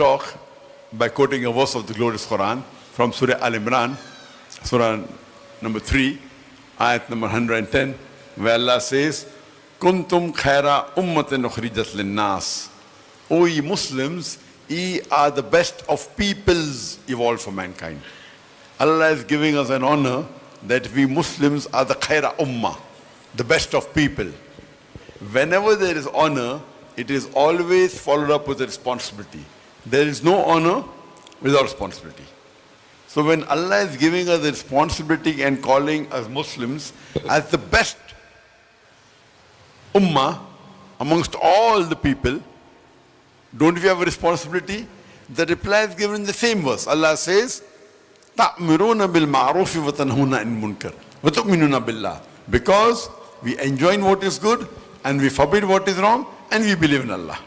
talk by quoting a verse of the glorious Quran from Surah Al-Imran, Surah number 3, ayat number 110, where Allah says, Kuntum khaira ummatin ukhrijat linnas. O ye Muslims, ye are the best of peoples evolved for mankind. Allah is giving us an honor that we Muslims are the khaira ummah, the best of people. Whenever there is honor, it is always followed up with a responsibility. There is no honor without responsibility. So when Allah is giving us the responsibility and calling us Muslims as the best ummah amongst all the people, don't we have a responsibility? The reply is given in the same verse. Allah says, تَأْمِرُونَ بِالْمَعْرُوفِ وَتَنْهُونَ عَنِ الْمُنْكَرِ وَتُؤْمِنُونَ بِاللَّهِ. Because we enjoin what is good and we forbid what is wrong and we believe in Allah.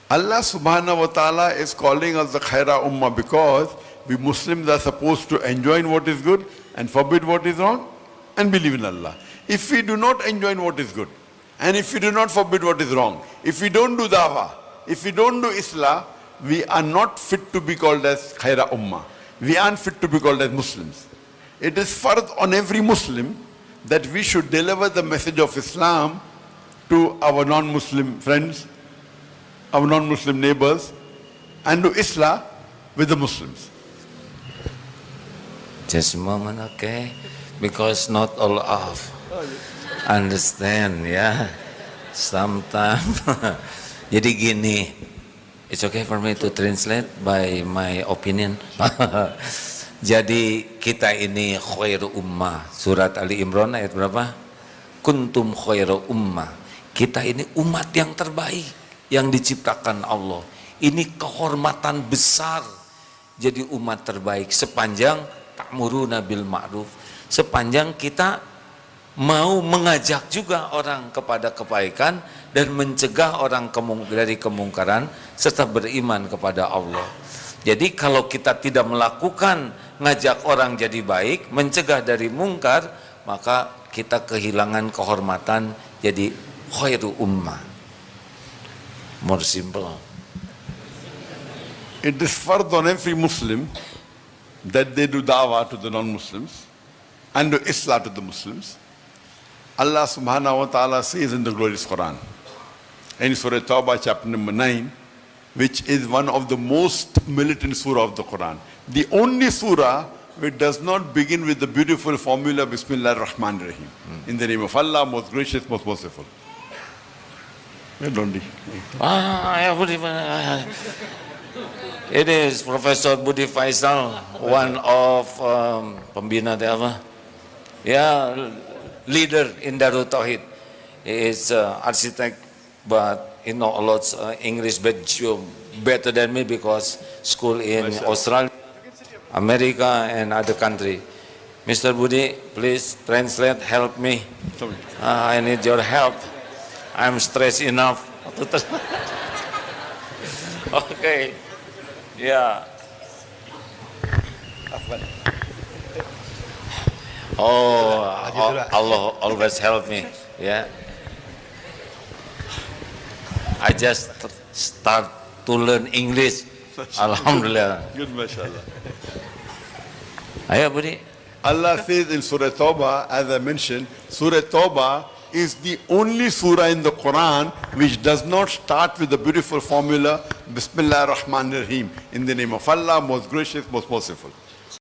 Allah subhanahu wa ta'ala is calling us the khaira ummah because we Muslims are supposed to enjoin what is good and forbid what is wrong and believe in Allah. If we do not enjoin what is good and if we do not forbid what is wrong, if we don't do dawah, if we don't do islah, we are not fit to be called as khaira ummah. We aren't fit to be called as Muslims. It is fard on every Muslim that we should deliver the message of Islam to our non-Muslim friends, our non-Muslim neighbors, and do islah with the Muslims. Just a moment, okay? Because not all of understand, ya. Sometimes. Jadi gini, it's okay for me to translate by my opinion. Jadi kita ini khairu ummah. Surat Ali Imran ayat berapa? Kuntum khairu ummah. Kita ini umat yang terbaik yang diciptakan Allah. Ini kehormatan besar jadi umat terbaik sepanjang ta'muruna bil ma'ruf. Sepanjang kita mau mengajak juga orang kepada kebaikan dan mencegah orang dari kemungkaran serta beriman kepada Allah. Jadi kalau kita tidak melakukan ngajak orang jadi baik, mencegah dari mungkar, maka kita kehilangan kehormatan jadi khairu ummah. More simple. It is fard on every Muslim that they do dawah to the non-Muslims and do islah to the Muslims. Allah subhanahu wa ta'ala says in the glorious Quran, in Surah Tawbah chapter number 9, which is one of the most militant surah of the Quran. The only surah which does not begin with the beautiful formula Bismillah ar-Rahman ar-Rahim. In the name of Allah, most gracious, most merciful. Where don't we? It is Professor Budi Faisal, one of pembina apa? Yeah, leader in Darut Tauhid. He is architect, but he know a lot English, but better than me because school in Australia, America, and other country. Mr. Budi, please translate, help me. I need your help. I'm stressed enough. Okay. Yeah. Oh, Allah always help me. Yeah. I just start to learn English. Alhamdulillah. Good, mashallah. Ayo, Budi. Allah says in Surah Tawbah, as I mentioned, Surah Tawbah is the only surah in the Quran which does not start with the beautiful formula Bismillah ar-Rahman ar-Rahim, in the name of Allah, most gracious, most merciful.